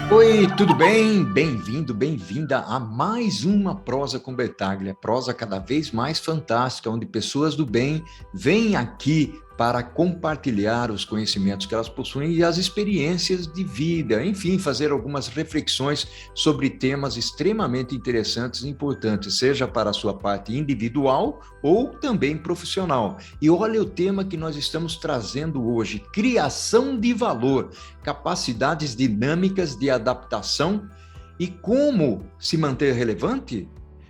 Oi, tudo bem? Bem-vindo, bem-vinda a mais uma Prosa com Bertaglia, prosa cada vez mais fantástica, onde pessoas do bem vêm aqui para compartilhar os conhecimentos que elas possuem e as experiências de vida, enfim, fazer algumas reflexões sobre temas extremamente interessantes e importantes, seja para a sua parte individual ou também profissional. E olha o tema que nós estamos trazendo hoje: criação de valor, capacidades dinâmicas de adaptação e como se manter relevante?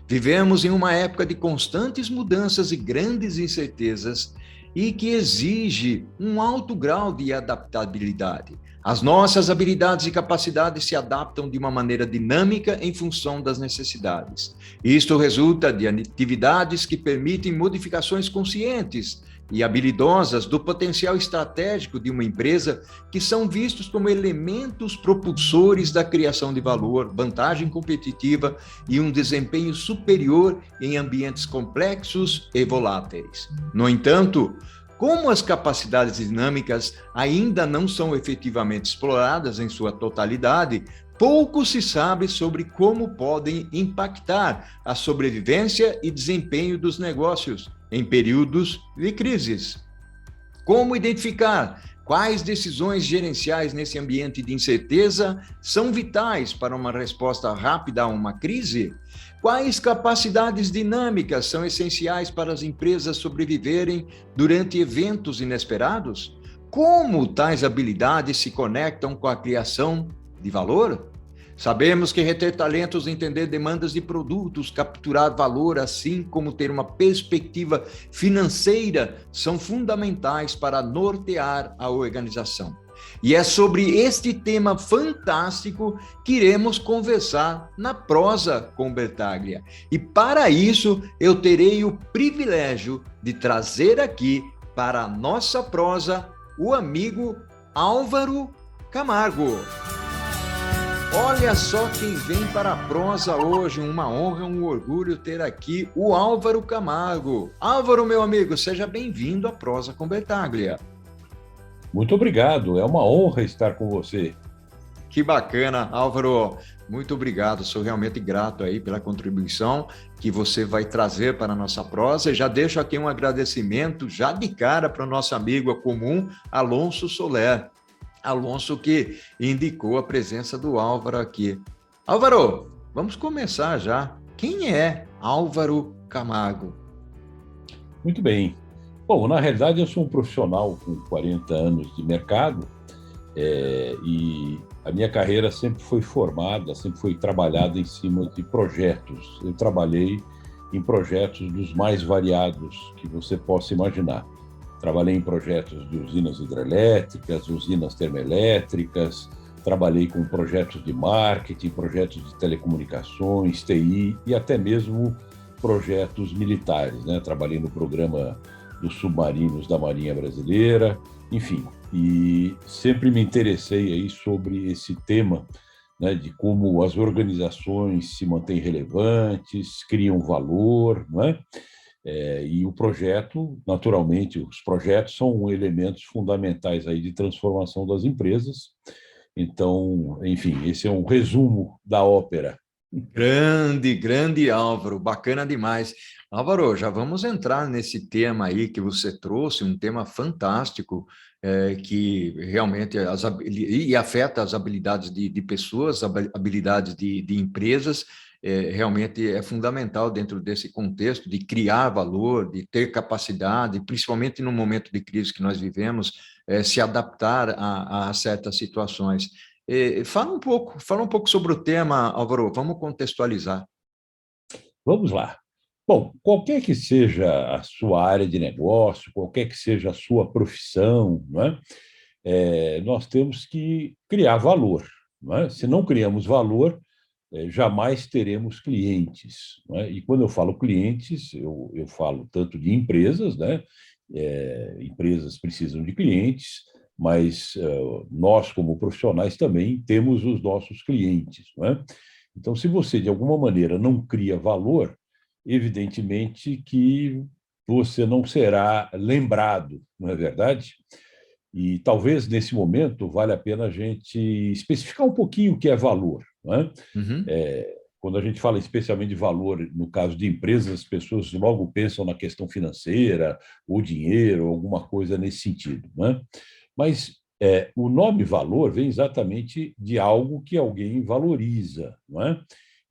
Vivemos em uma época de constantes mudanças e grandes incertezas e que exige um alto grau de adaptabilidade. As nossas habilidades e capacidades se adaptam de uma maneira dinâmica em função das necessidades. Isto resulta de atividades que permitem modificações conscientes e habilidosas do potencial estratégico de uma empresa, que são vistos como elementos propulsores da criação de valor, vantagem competitiva e um desempenho superior em ambientes complexos e voláteis. No entanto, como as capacidades dinâmicas ainda não são efetivamente exploradas em sua totalidade, pouco se sabe sobre como podem impactar a sobrevivência e desempenho dos negócios em períodos de crises. Como identificar quais decisões gerenciais nesse ambiente de incerteza são vitais para uma resposta rápida a uma crise? Quais capacidades dinâmicas são essenciais para as empresas sobreviverem durante eventos inesperados? Como tais habilidades se conectam com a criação de valor? Sabemos que reter talentos, entender demandas de produtos, capturar valor, assim como ter uma perspectiva financeira, são fundamentais para nortear a organização. E é sobre este tema fantástico que iremos conversar na Prosa com Bertaglia. E para isso, eu terei o privilégio de trazer aqui para a nossa prosa o amigo Álvaro Camargo. Olha só quem vem para a prosa hoje, uma honra, um orgulho ter aqui o Álvaro Camargo. Álvaro, meu amigo, seja bem-vindo à Prosa com Bertaglia. Muito obrigado, é uma honra estar com você. Que bacana, Álvaro, muito obrigado, sou realmente grato aí pela contribuição que você vai trazer para a nossa prosa. Já deixo aqui um agradecimento, já de cara, para o nosso amigo comum, Alonso Soler. Alonso que indicou a presença do Álvaro aqui. Álvaro, vamos começar já. Quem é Álvaro Camargo? Muito bem. Bom, na realidade, eu sou um profissional com 40 anos de mercado e a minha carreira sempre foi formada, sempre foi trabalhada em cima de projetos. Eu trabalhei em projetos dos mais variados que você possa imaginar. Trabalhei em projetos de usinas hidrelétricas, usinas termoelétricas, trabalhei com projetos de marketing, projetos de telecomunicações, TI e até mesmo projetos militares, né? Trabalhei no programa dos submarinos da Marinha Brasileira, enfim, e sempre me interessei aí sobre esse tema, né, de como as organizações se mantêm relevantes, criam valor, não é? E o projeto, naturalmente, os projetos são elementos fundamentais aí de transformação das empresas. Então, enfim, esse é um resumo da ópera. Grande Álvaro, bacana demais. Álvaro, já vamos entrar nesse tema aí que você trouxe, um tema fantástico, que realmente e afeta as habilidades de pessoas, habilidades de empresas, realmente é fundamental dentro desse contexto de criar valor, de ter capacidade, principalmente no momento de crise que nós vivemos, se adaptar a certas situações. Fala um pouco sobre o tema, Álvaro, vamos contextualizar. Vamos lá. Bom, qualquer que seja a sua área de negócio, qualquer que seja a sua profissão, não é? Nós temos que criar valor. Não é? Se não criamos valor, jamais teremos clientes. Não é? E quando eu falo clientes, eu falo tanto de empresas, né? Empresas precisam de clientes, mas nós, como profissionais, também temos os nossos clientes. Não é? Então, se você, de alguma maneira, não cria valor, evidentemente que você não será lembrado, não é verdade? E talvez nesse momento valha a pena a gente especificar um pouquinho o que é valor, não é? Uhum. Quando a gente fala especialmente de valor, no caso de empresas, as pessoas logo pensam na questão financeira, ou dinheiro, alguma coisa nesse sentido, não é? Mas o nome valor vem exatamente de algo que alguém valoriza, não é?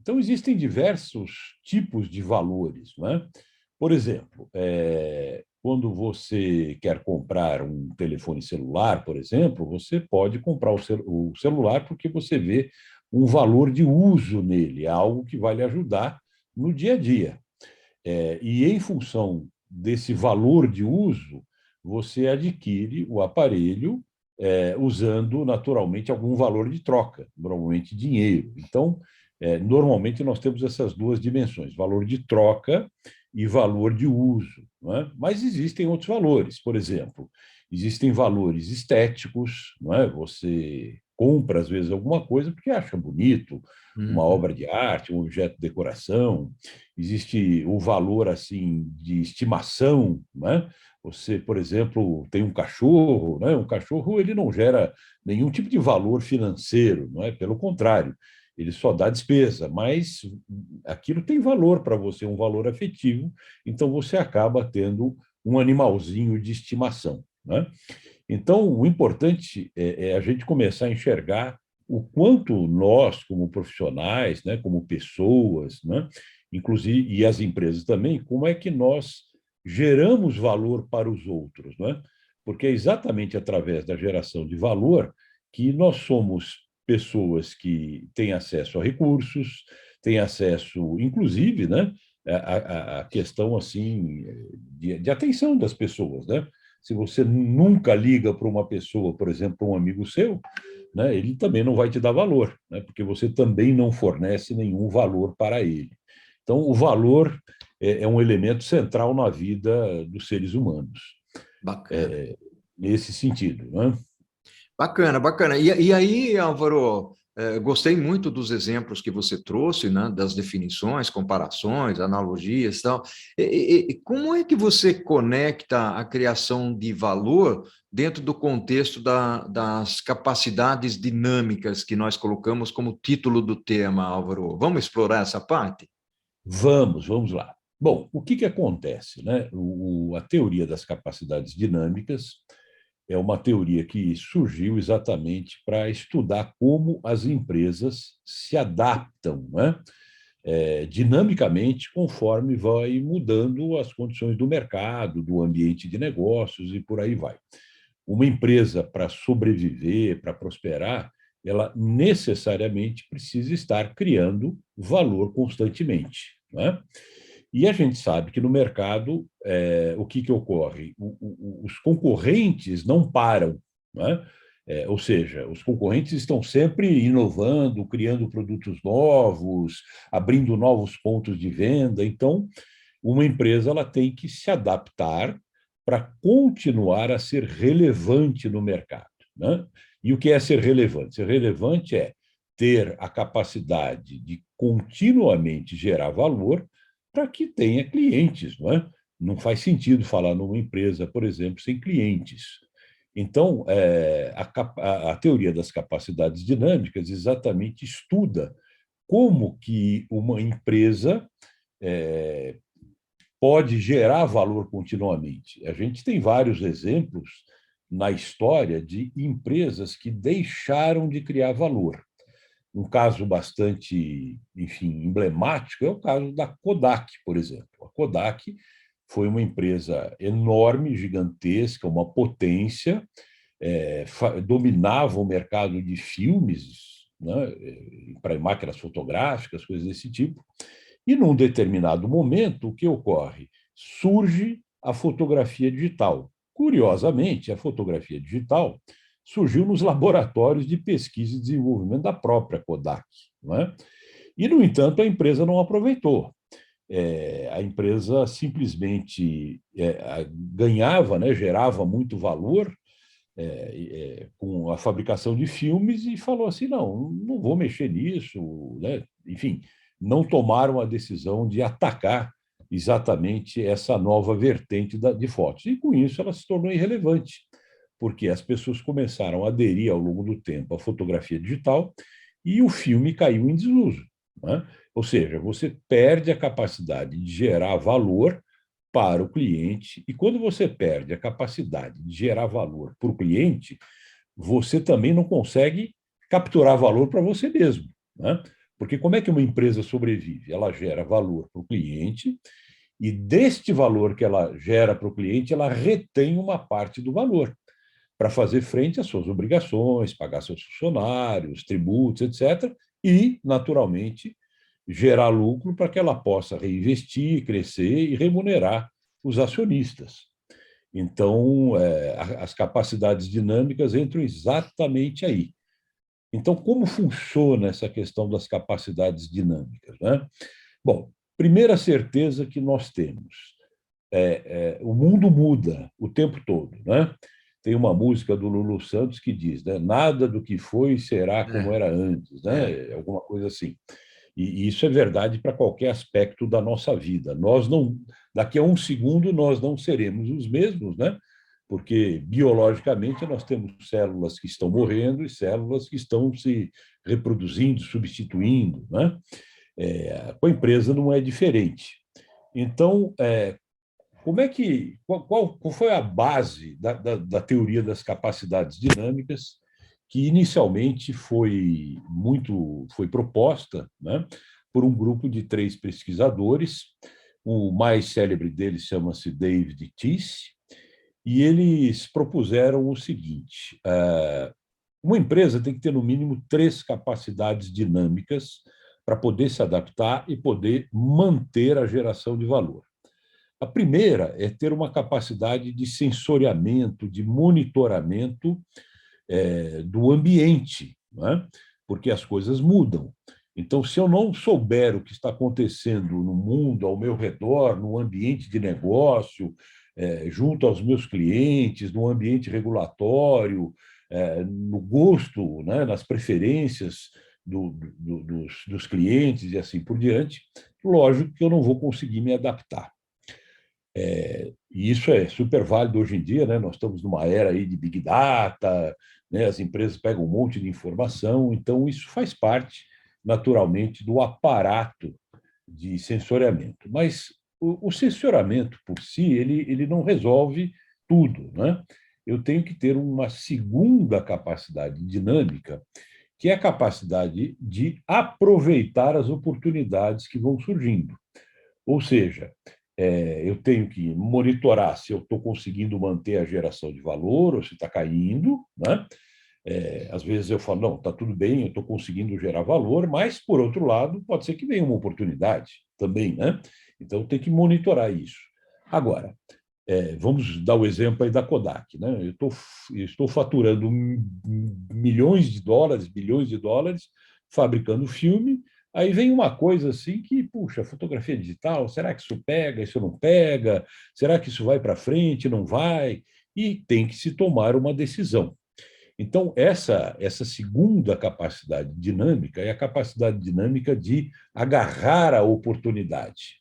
Então, existem diversos tipos de valores, não é? Por exemplo, quando você quer comprar um telefone celular, por exemplo, você pode comprar o celular porque você vê um valor de uso nele, algo que vai lhe ajudar no dia a dia. E em função desse valor de uso, você adquire o aparelho usando naturalmente algum valor de troca, normalmente dinheiro. Então, normalmente nós temos essas duas dimensões, valor de troca e valor de uso. Não é? Mas existem outros valores, por exemplo, existem valores estéticos, não é? Você compra às vezes alguma coisa porque acha bonito, uma Uhum. obra de arte, um objeto de decoração. Existe o valor assim de estimação, né? Você, por exemplo, tem um cachorro, né? Um cachorro ele não gera nenhum tipo de valor financeiro, não é? Pelo contrário, ele só dá despesa, mas aquilo tem valor para você, um valor afetivo, então você acaba tendo um animalzinho de estimação, né? Então, o importante é a gente começar a enxergar o quanto nós, como profissionais, né, como pessoas, né, inclusive, e as empresas também, como é que nós geramos valor para os outros, né? Porque é exatamente através da geração de valor que nós somos pessoas que têm acesso a recursos, têm acesso, inclusive, né, a questão assim de atenção das pessoas, né? Se você nunca liga para uma pessoa, por exemplo, para um amigo seu, né, ele também não vai te dar valor, né, porque você também não fornece nenhum valor para ele. Então, o valor é um elemento central na vida dos seres humanos, Bacana. é, nesse sentido. Né? Bacana, bacana. E aí, Álvaro, gostei muito dos exemplos que você trouxe, né, das definições, comparações, analogias e tal. Como é que você conecta a criação de valor dentro do contexto das capacidades dinâmicas que nós colocamos como título do tema, Álvaro? Vamos explorar essa parte? Vamos lá. Bom, o que acontece? Né? A teoria das capacidades dinâmicas é uma teoria que surgiu exatamente para estudar como as empresas se adaptam, né? Dinamicamente conforme vai mudando as condições do mercado, do ambiente de negócios e por aí vai. Uma empresa, para sobreviver, para prosperar, ela necessariamente precisa estar criando valor constantemente. Né? E a gente sabe que no mercado, o que ocorre? Os concorrentes não param. Né? Ou seja, os concorrentes estão sempre inovando, criando produtos novos, abrindo novos pontos de venda. Então, uma empresa ela tem que se adaptar para continuar a ser relevante no mercado. Né? E o que é ser relevante? Ser relevante é ter a capacidade de continuamente gerar valor para que tenha clientes. Não é? Não faz sentido falar numa empresa, por exemplo, sem clientes. Então, a teoria das capacidades dinâmicas exatamente estuda como que uma empresa é, pode gerar valor continuamente. A gente tem vários exemplos na história de empresas que deixaram de criar valor. Um caso bastante, enfim, emblemático é o caso da Kodak, por exemplo. A Kodak foi uma empresa enorme, gigantesca, uma potência, dominava o mercado de filmes, né, para máquinas fotográficas, coisas desse tipo. E num determinado momento, o que ocorre? Surge a fotografia digital. Curiosamente, a fotografia digital surgiu nos laboratórios de pesquisa e desenvolvimento da própria Kodak. Não é? E, no entanto, a empresa não aproveitou. A empresa simplesmente ganhava, né, gerava muito valor com a fabricação de filmes e falou assim: não vou mexer nisso. Né? Enfim, não tomaram a decisão de atacar exatamente essa nova vertente de fotos. E com isso ela se tornou irrelevante, porque as pessoas começaram a aderir ao longo do tempo à fotografia digital e o filme caiu em desuso, né? Ou seja, você perde a capacidade de gerar valor para o cliente, e quando você perde a capacidade de gerar valor para o cliente, você também não consegue capturar valor para você mesmo, né? Porque como é que uma empresa sobrevive? Ela gera valor para o cliente e deste valor que ela gera para o cliente, ela retém uma parte do valor para fazer frente às suas obrigações, pagar seus funcionários, tributos, etc. E, naturalmente, gerar lucro para que ela possa reinvestir, crescer e remunerar os acionistas. Então, as capacidades dinâmicas entram exatamente aí. Então, como funciona essa questão das capacidades dinâmicas, né? Bom, primeira certeza que nós temos o mundo muda o tempo todo, né? Tem uma música do Lulu Santos que diz, né? Nada do que foi será como É, era antes, é. né? Alguma coisa assim. E isso é verdade para qualquer aspecto da nossa vida. Nós não, daqui a um segundo nós não seremos os mesmos, né? Porque biologicamente nós temos células que estão morrendo e células que estão se reproduzindo, substituindo, né? Com a empresa não é diferente. Então, como é que qual foi a base da teoria das capacidades dinâmicas que inicialmente foi proposta, né, por um grupo de 3 pesquisadores. O mais célebre deles chama-se David Tice, e eles propuseram o seguinte: uma empresa tem que ter no mínimo 3 capacidades dinâmicas para poder se adaptar e poder manter a geração de valor. A primeira é ter uma capacidade de sensoriamento, de monitoramento do ambiente, né? Porque as coisas mudam. Então, se eu não souber o que está acontecendo no mundo, ao meu redor, no ambiente de negócio, junto aos meus clientes, no ambiente regulatório, no gosto, né, nas preferências dos clientes e assim por diante, lógico que eu não vou conseguir me adaptar. E isso é super válido hoje em dia, né? Nós estamos numa era aí de Big Data, né? As empresas pegam um monte de informação, então isso faz parte, naturalmente, do aparato de sensoriamento. Mas o sensoriamento por si, ele não resolve tudo, né? Eu tenho que ter uma segunda capacidade dinâmica, que é a capacidade de aproveitar as oportunidades que vão surgindo. Ou seja, eu tenho que monitorar se eu estou conseguindo manter a geração de valor ou se está caindo, né? Às vezes eu falo, não, está tudo bem, eu estou conseguindo gerar valor, mas, por outro lado, pode ser que venha uma oportunidade também, né? Então, tem que monitorar isso. Agora, vamos dar o exemplo aí da Kodak, né? Eu estou faturando milhões de dólares, bilhões de dólares, fabricando filme. Aí vem uma coisa assim que, puxa, fotografia digital, será que isso pega, isso não pega? Será que isso vai para frente, não vai? E tem que se tomar uma decisão. Então, essa segunda capacidade dinâmica é a capacidade dinâmica de agarrar a oportunidade,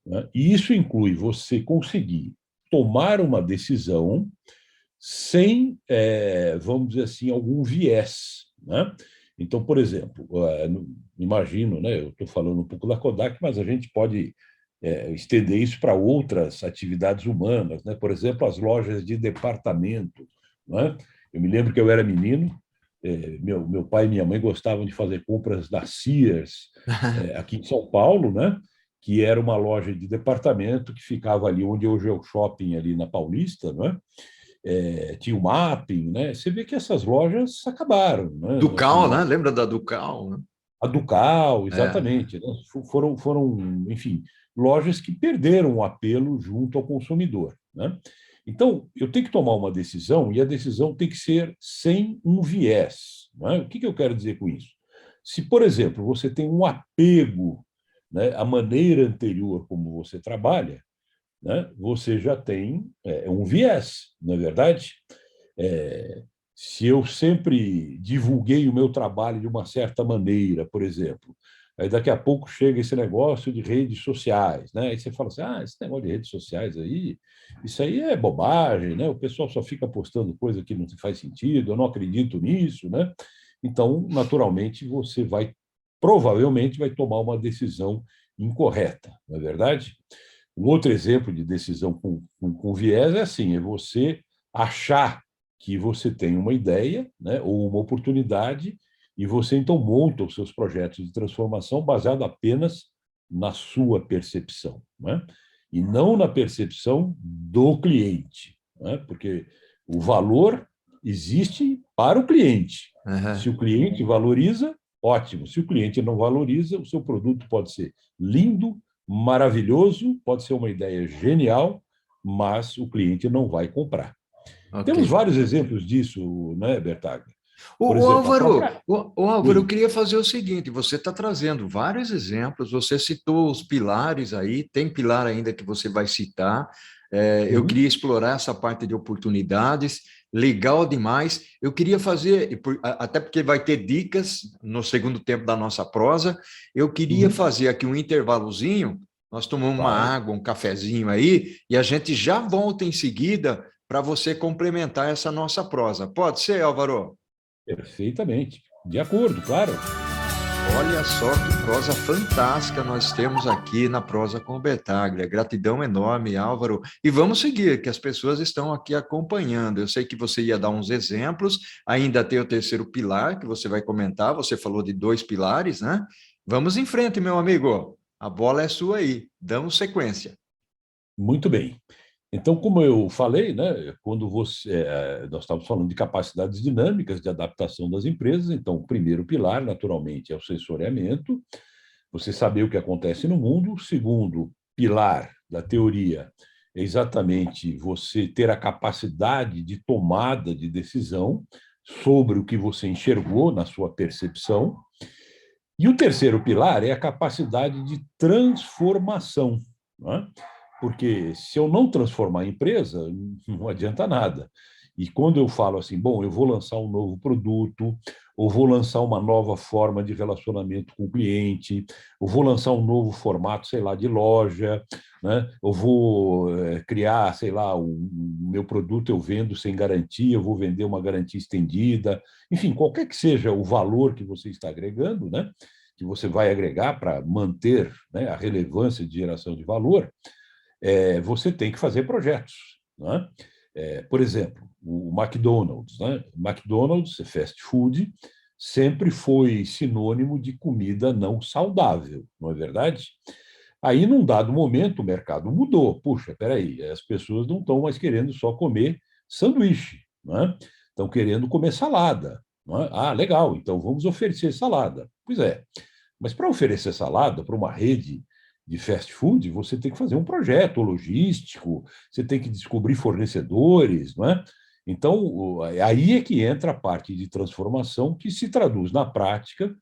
né? E isso inclui você conseguir tomar uma decisão sem, vamos dizer assim, algum viés, né? Então, por exemplo, imagino, né, eu estou falando um pouco da Kodak, mas a gente pode estender isso para outras atividades humanas, né? Por exemplo, as lojas de departamento, né? Eu me lembro que eu era menino, meu pai e minha mãe gostavam de fazer compras da Sears, aqui em São Paulo, né? Que era uma loja de departamento que ficava ali onde hoje é o shopping, ali na Paulista, né? Tinha o mapping, né? Você vê que essas lojas acabaram, né? Ducal, Assim, né? Lembra da Ducal, né? a Ducal, É. exatamente, né? Foram, enfim, lojas que perderam o apelo junto ao consumidor, né? Então, eu tenho que tomar uma decisão e a decisão tem que ser sem um viés, né? O que eu quero dizer com isso? Se, por exemplo, você tem um apego, né, à maneira anterior como você trabalha, né, você já tem um viés, não é verdade? É, Se eu sempre divulguei o meu trabalho de uma certa maneira, por exemplo, Aí daqui a pouco chega esse negócio de redes sociais, né? Aí você fala assim, esse negócio de redes sociais aí, isso aí é bobagem, né? O pessoal só fica postando coisa que não faz sentido, eu não acredito nisso, né? Então, naturalmente, você provavelmente vai tomar uma decisão incorreta, não é verdade? Um outro exemplo de decisão com viés é assim, é você achar que você tem uma ideia, né, ou uma oportunidade, e você então monta os seus projetos de transformação baseado apenas na sua percepção, né? E não na percepção do cliente, né? Porque o valor existe para o cliente. Se Aham. o cliente valoriza, ótimo. Se o cliente não valoriza, o seu produto pode ser lindo, maravilhoso, pode ser uma ideia genial, mas o cliente não vai comprar. Ok. Temos vários exemplos disso, né, Bertaglia? Por O exemplo, a Álvaro, própria. o Álvaro, eu Oi. queria fazer o seguinte: você está trazendo vários exemplos, você citou os pilares aí, tem pilar ainda que você vai citar. Eu Uhum. queria explorar essa parte de oportunidades, legal demais. Eu queria fazer, até porque vai ter dicas no segundo tempo da nossa prosa, eu queria Uhum. fazer aqui um intervalozinho, nós tomamos uma Claro, água, um cafezinho aí, e a gente já volta em seguida para você complementar essa nossa prosa. Pode ser, Álvaro? perfeitamente. De acordo, claro. Olha só que prosa fantástica nós temos aqui na prosa com o Betaglia. Gratidão enorme, Álvaro. E vamos seguir, que as pessoas estão aqui acompanhando. Eu sei que você ia dar uns exemplos, ainda tem o terceiro pilar que você vai comentar. Você falou de dois pilares, né? Vamos em frente, meu amigo. A bola é sua aí. Damos sequência. Muito bem. Então, como eu falei, né, quando nós estávamos falando de capacidades dinâmicas de adaptação das empresas, então, o primeiro pilar, naturalmente, é o sensoriamento, você saber o que acontece no mundo. O segundo pilar da teoria é exatamente você ter a capacidade de tomada de decisão sobre o que você enxergou na sua percepção. E o terceiro pilar é a capacidade de transformação, né? Porque se eu não transformar a empresa, não adianta nada. E quando eu falo assim, bom, eu vou lançar um novo produto, ou vou lançar uma nova forma de relacionamento com o cliente, ou vou lançar um novo formato, sei lá, de loja, né? Eu vou criar, sei lá, o meu produto eu vendo sem garantia, eu vou vender uma garantia estendida, enfim, qualquer que seja o valor que você está agregando, né? Que você vai agregar para manter, né, a relevância de geração de valor, você tem que fazer projetos. Né? Por exemplo, o McDonald's. Né? McDonald's, fast food, sempre foi sinônimo de comida não saudável, não é verdade? Aí, num dado momento, o mercado mudou. Puxa, peraí, as pessoas não estão mais querendo só comer sanduíche, né? Estão querendo comer salada. Né? Ah, legal, então vamos oferecer salada. Pois é, mas para oferecer salada para uma rede de fast food, você tem que fazer um projeto logístico, você tem que descobrir fornecedores, não é? Então, aí é que entra a parte de transformação que se traduz na prática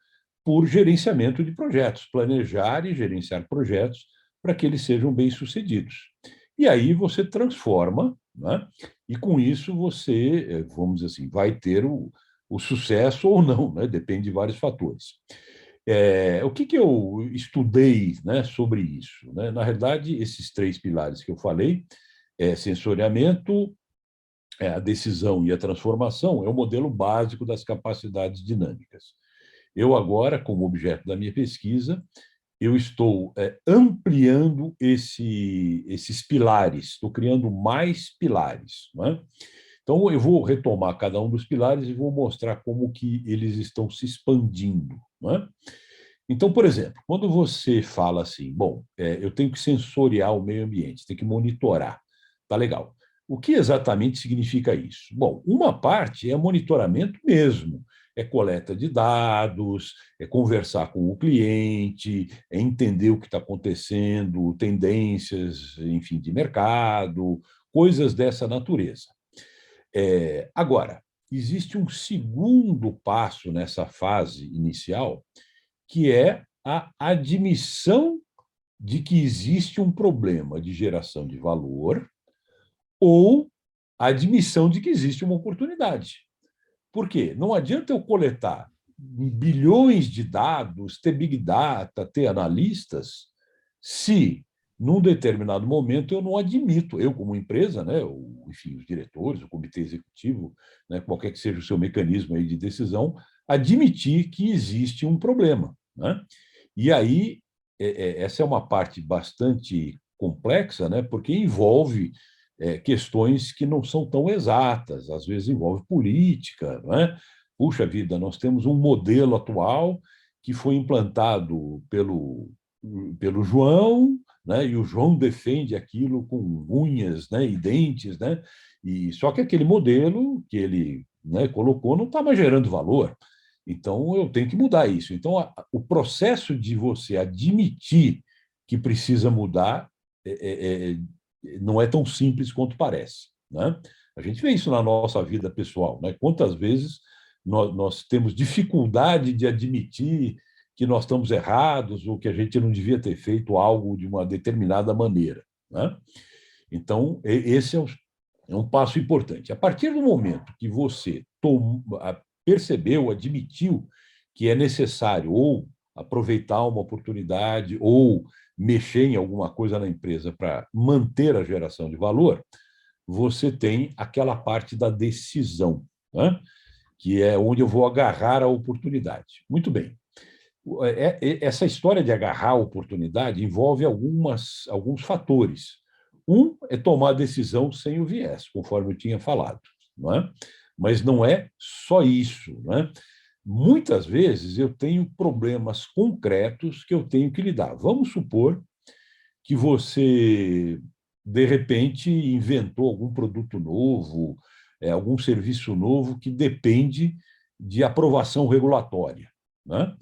por gerenciamento de projetos, planejar e gerenciar projetos para que eles sejam bem-sucedidos. E aí você transforma, né? E com isso você, vamos dizer assim, vai ter o sucesso ou não, né? Depende de vários fatores. O que eu estudei, né, sobre isso? Né? Na realidade, esses três pilares que eu falei, sensoriamento, a decisão e a transformação, é o modelo básico das capacidades dinâmicas. Eu agora, como objeto da minha pesquisa, eu estou ampliando esses pilares, estou criando mais pilares. Né? Então, eu vou retomar cada um dos pilares e vou mostrar como que eles estão se expandindo. Né? Então, por exemplo, quando você fala assim, bom, eu tenho que sensoriar o meio ambiente, tenho que monitorar, tá legal. O que exatamente significa isso? Bom, uma parte é monitoramento mesmo, é coleta de dados, é conversar com o cliente, é entender o que está acontecendo, tendências, enfim, de mercado, coisas dessa natureza. Agora, existe um segundo passo nessa fase inicial, que é a admissão de que existe um problema de geração de valor ou a admissão de que existe uma oportunidade. Por quê? Não adianta eu coletar bilhões de dados, ter Big Data, ter analistas, se num determinado momento eu não admito, eu como empresa, né, enfim, os diretores, o comitê executivo, né, qualquer que seja o seu mecanismo aí de decisão, admitir que existe um problema, né? E aí, essa é uma parte bastante complexa, né, porque envolve questões que não são tão exatas, às vezes envolve política, né? Puxa vida, nós temos um modelo atual que foi implantado pelo João, né? E o João defende aquilo com unhas, né? E dentes, né? E só que aquele modelo que ele, né, colocou não está mais gerando valor. Então eu tenho que mudar isso. Então o processo de você admitir que precisa mudar não é tão simples quanto parece, né? A gente vê isso na nossa vida pessoal, né? Quantas vezes nós temos dificuldade de admitir que nós estamos errados ou que a gente não devia ter feito algo de uma determinada maneira, né? Então, esse é um passo importante. A partir do momento que você percebeu, admitiu que é necessário ou aproveitar uma oportunidade ou mexer em alguma coisa na empresa para manter a geração de valor, você tem aquela parte da decisão, né? Que é onde eu vou agarrar a oportunidade. Muito bem. Essa história de agarrar a oportunidade envolve alguns fatores. Um é tomar a decisão sem o viés, conforme eu tinha falado, não é? Mas não é só isso, não é? Muitas vezes eu tenho problemas concretos que eu tenho que lidar. Vamos supor que você, de repente, inventou algum produto novo, algum serviço novo que depende de aprovação regulatória, né?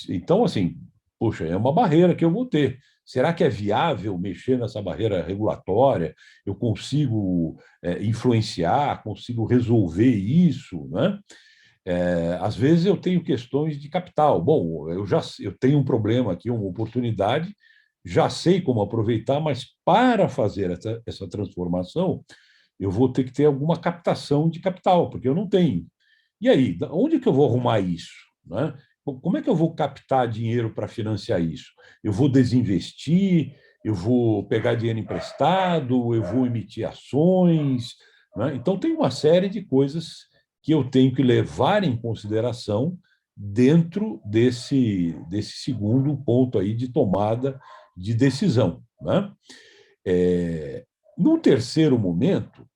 Então, assim, poxa, é uma barreira que eu vou ter. Será que é viável mexer nessa barreira regulatória? Eu consigo influenciar, consigo resolver isso, né? Às vezes eu tenho questões de capital. Bom, eu tenho um problema aqui, uma oportunidade, já sei como aproveitar, mas para fazer essa transformação, eu vou ter que ter alguma captação de capital, porque eu não tenho. E aí, onde que eu vou arrumar isso, né? Como é que eu vou captar dinheiro para financiar isso? Eu vou desinvestir, eu vou pegar dinheiro emprestado, eu vou emitir ações, né? Então, tem uma série de coisas que eu tenho que levar em consideração dentro desse segundo ponto aí de tomada de decisão, né? No terceiro momento,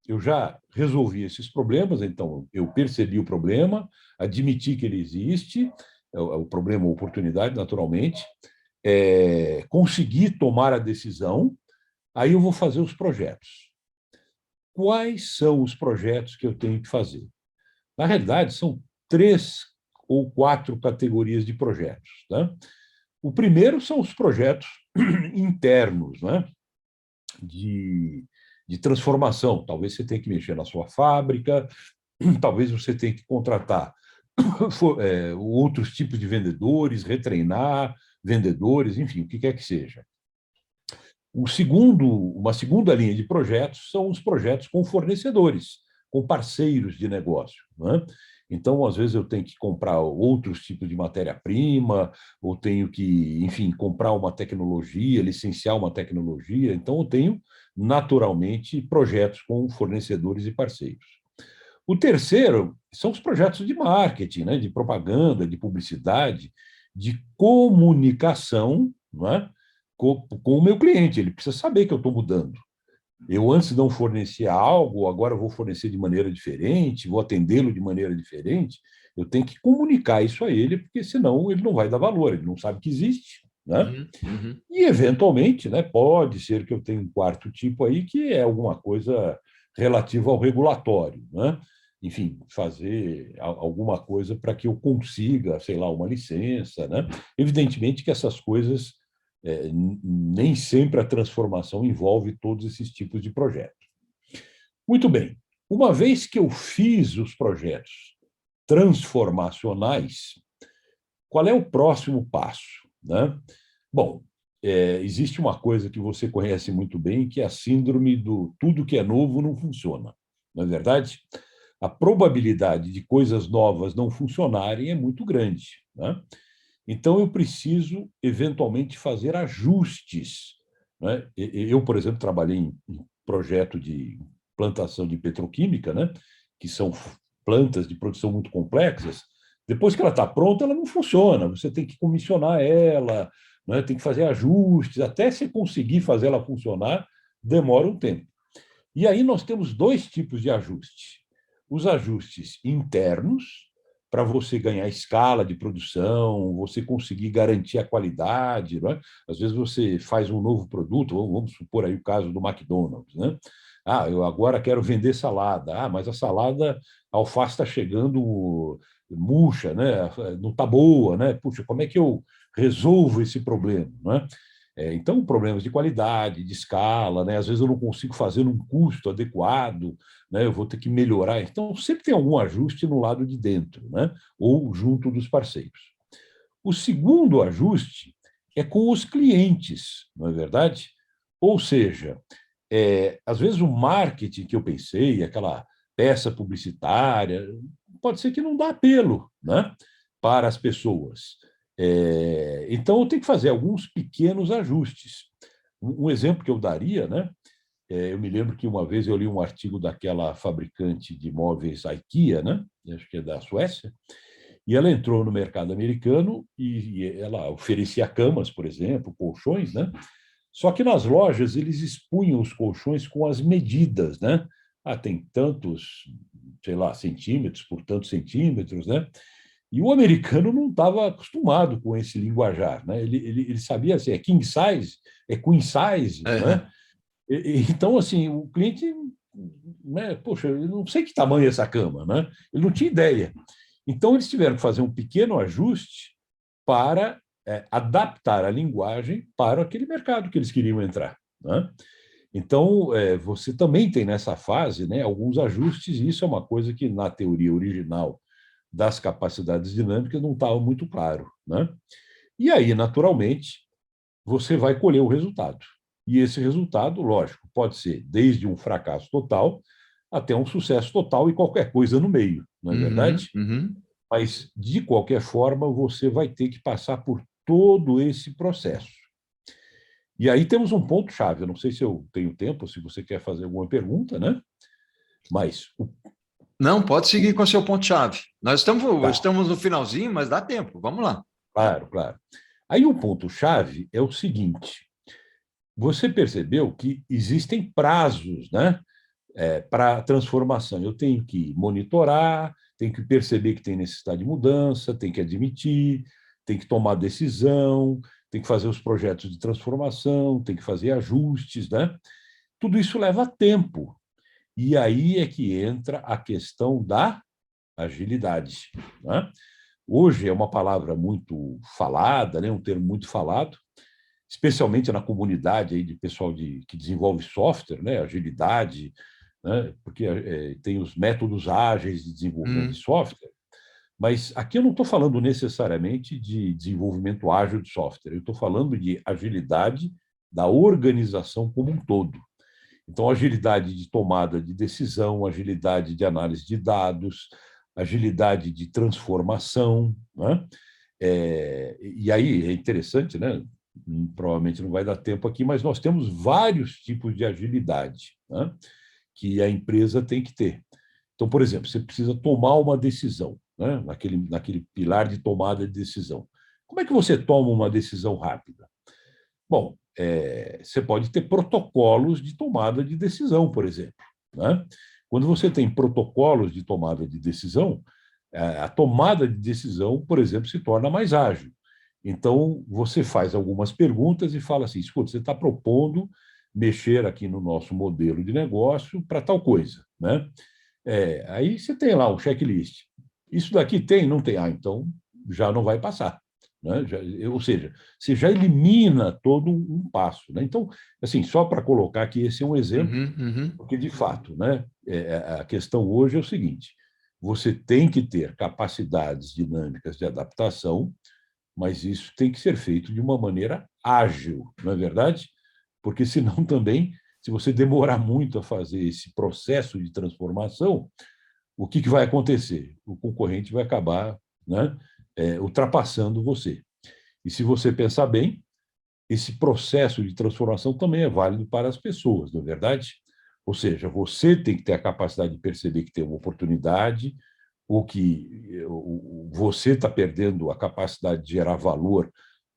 eu já resolvi esses problemas, então eu percebi o problema, admiti que ele existe, o problema, a oportunidade, naturalmente, consegui tomar a decisão, aí eu vou fazer os projetos. Quais são os projetos que eu tenho que fazer? Na realidade, são 3 ou 4 categorias de projetos, tá? O primeiro são os projetos internos, né? De transformação. Talvez você tenha que mexer na sua fábrica, talvez você tenha que contratar outros tipos de vendedores, retreinar vendedores, enfim, o que quer que seja. Uma segunda linha de projetos são os projetos com fornecedores, com parceiros de negócio, né? Então, às vezes, eu tenho que comprar outros tipos de matéria-prima, ou tenho que, enfim, comprar uma tecnologia, licenciar uma tecnologia. Então, eu tenho, naturalmente, projetos com fornecedores e parceiros. O terceiro são os projetos de marketing, né? De propaganda, de publicidade, de comunicação, não é? Com o meu cliente. Ele precisa saber que eu estou mudando. Eu antes não fornecia algo, agora vou fornecer de maneira diferente, vou atendê-lo de maneira diferente. Eu tenho que comunicar isso a ele, porque senão ele não vai dar valor, ele não sabe que existe, né? Uhum. E, eventualmente, né, pode ser que eu tenha um quarto tipo aí, que é alguma coisa relativa ao regulatório, né? Enfim, fazer alguma coisa para que eu consiga, sei lá, uma licença, né? Evidentemente que essas coisas nem sempre a transformação envolve todos esses tipos de projetos. Muito bem. Uma vez que eu fiz os projetos transformacionais, qual é o próximo passo, né? Bom, existe uma coisa que você conhece muito bem, que é a síndrome do tudo que é novo não funciona, não é verdade? a probabilidade de coisas novas não funcionarem é muito grande, né? Então, eu preciso, eventualmente, fazer ajustes, né? Eu, por exemplo, trabalhei em projeto de plantação de petroquímica, né? Que são plantas de produção muito complexas. Depois que ela está pronta, ela não funciona. Você tem que comissionar ela, né? Tem que fazer ajustes. Até se conseguir fazer ela funcionar, demora um tempo. E aí nós temos dois tipos de ajuste. Os ajustes internos, para você ganhar escala de produção, você conseguir garantir a qualidade. Não é? Às vezes você faz um novo produto, vamos supor aí o caso do McDonald's, né? Ah, eu agora quero vender salada. Ah, mas a salada, a alface está chegando murcha, né? Não está boa, né? Puxa, como é que eu resolvo esse problema, né? Então, problemas de qualidade, de escala, né? Às vezes eu não consigo fazer num custo adequado, né? Eu vou ter que melhorar. Então, sempre tem algum ajuste no lado de dentro, né? Ou junto dos parceiros. O segundo ajuste é com os clientes, não é verdade? Ou seja, às vezes o marketing que eu pensei, aquela peça publicitária, pode ser que não dá apelo, né? Para as pessoas. Então, eu tenho que fazer alguns pequenos ajustes. Um exemplo que eu daria, né? Eu me lembro que uma vez eu li um artigo daquela fabricante de móveis IKEA, né? Acho que é da Suécia, e ela entrou no mercado americano e ela oferecia camas, por exemplo, colchões, né? Só que nas lojas eles expunham os colchões com as medidas, né? Ah, tem tantos, sei lá, centímetros por tantos centímetros, né? E o americano não estava acostumado com esse linguajar, né? Ele sabia assim, é king size, é queen size, Uhum. né? Então, assim, o cliente, né? Poxa, eu não sei que tamanho é essa cama, né? Ele não tinha ideia. Então, eles tiveram que fazer um pequeno ajuste para adaptar a linguagem para aquele mercado que eles queriam entrar, né? Então, você também tem nessa fase, né, alguns ajustes, e isso é uma coisa que na teoria original das capacidades dinâmicas não estava muito claro, né? E aí, naturalmente, você vai colher o resultado. E esse resultado, lógico, pode ser desde um fracasso total até um sucesso total e qualquer coisa no meio, não é Uhum, verdade? uhum. Mas, de qualquer forma, você vai ter que passar por todo esse processo. E aí temos um ponto-chave. Eu não sei se eu tenho tempo, se você quer fazer alguma pergunta, né? Mas, Não, pode seguir com o seu ponto-chave. Nós tá, estamos no finalzinho, mas dá tempo. Vamos lá. claro, claro. Aí o ponto-chave é o seguinte: você percebeu que existem prazos, né? Para a transformação. Eu tenho que monitorar, tenho que perceber que tem necessidade de mudança, tenho que admitir, tenho que tomar decisão, tenho que fazer os projetos de transformação, tenho que fazer ajustes, né? Tudo isso leva tempo. E aí é que entra a questão da agilidade, né? Hoje é uma palavra muito falada, né? Um termo muito falado, especialmente na comunidade aí de pessoal que desenvolve software, né? Agilidade, né? Porque tem os métodos ágeis de desenvolvimento de Hum, software, mas aqui eu não estou falando necessariamente de desenvolvimento ágil de software, eu estou falando de agilidade da organização como um todo. Então, agilidade de tomada de decisão, agilidade de análise de dados, agilidade de transformação, né? E aí é interessante, né? Provavelmente não vai dar tempo aqui, mas nós temos vários tipos de agilidade, né? Que a empresa tem que ter. Então, por exemplo, você precisa tomar uma decisão, né? Naquele pilar de tomada de decisão. Como é que você toma uma decisão rápida? Bom, você pode ter protocolos de tomada de decisão, por exemplo, né? Quando você tem protocolos de tomada de decisão, a tomada de decisão, por exemplo, se torna mais ágil. Então, você faz algumas perguntas e fala assim: escuta, você está propondo mexer aqui no nosso modelo de negócio para tal coisa, né? Aí você tem lá um checklist. Isso daqui tem? Não tem? Ah, então já não vai passar. Né? Ou seja, você já elimina todo um passo. Né? Então, assim, só para colocar aqui, esse é um exemplo, uhum, uhum. porque, de fato, né, a questão hoje é o seguinte: você tem que ter capacidades dinâmicas de adaptação, mas isso tem que ser feito de uma maneira ágil, não é verdade? Porque, senão, também, se você demorar muito a fazer esse processo de transformação, o que vai acontecer? O concorrente vai acabar, né, ultrapassando você. E se você pensar bem, esse processo de transformação também é válido para as pessoas, não é verdade? Ou seja, você tem que ter a capacidade de perceber que tem uma oportunidade, ou que você está perdendo a capacidade de gerar valor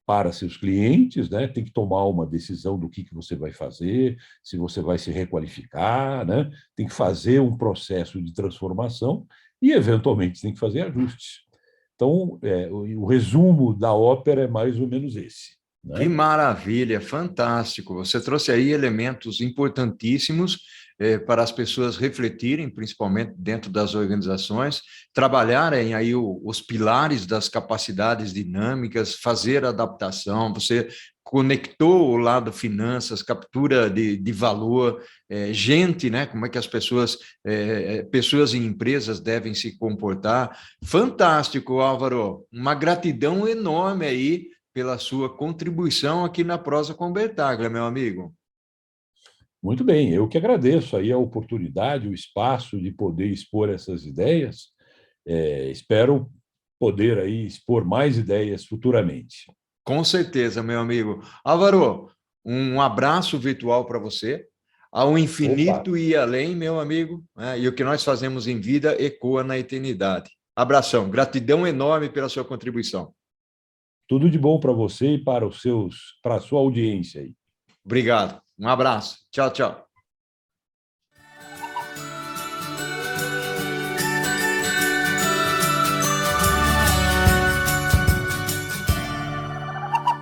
para seus clientes, né? Tem que tomar uma decisão do que você vai fazer, se você vai se requalificar, né? Tem que fazer um processo de transformação e, eventualmente, tem que fazer ajustes. Então, o resumo da ópera é mais ou menos esse. Que Né? maravilha, fantástico. Você trouxe aí elementos importantíssimos para as pessoas refletirem, principalmente dentro das organizações, trabalharem aí os pilares das capacidades dinâmicas, fazer adaptação. Você conectou o lado finanças, captura de valor, gente, né? Como é que as pessoas e empresas devem se comportar. Fantástico, Álvaro. Uma gratidão enorme aí pela sua contribuição aqui na Prosa com Bertaglia, meu amigo. Muito bem, eu que agradeço aí a oportunidade, o espaço de poder expor essas ideias. Espero poder aí expor mais ideias futuramente. Com certeza, meu amigo. Álvaro, um abraço virtual para você. Ao Opa, infinito e além, meu amigo, né? E o que nós fazemos em vida ecoa na eternidade. Abração, gratidão enorme pela sua contribuição. tudo de bom para você e para a sua audiência aí. Obrigado. Um abraço. Tchau, tchau.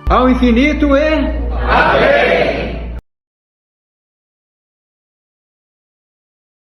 Ao infinito e... Amém!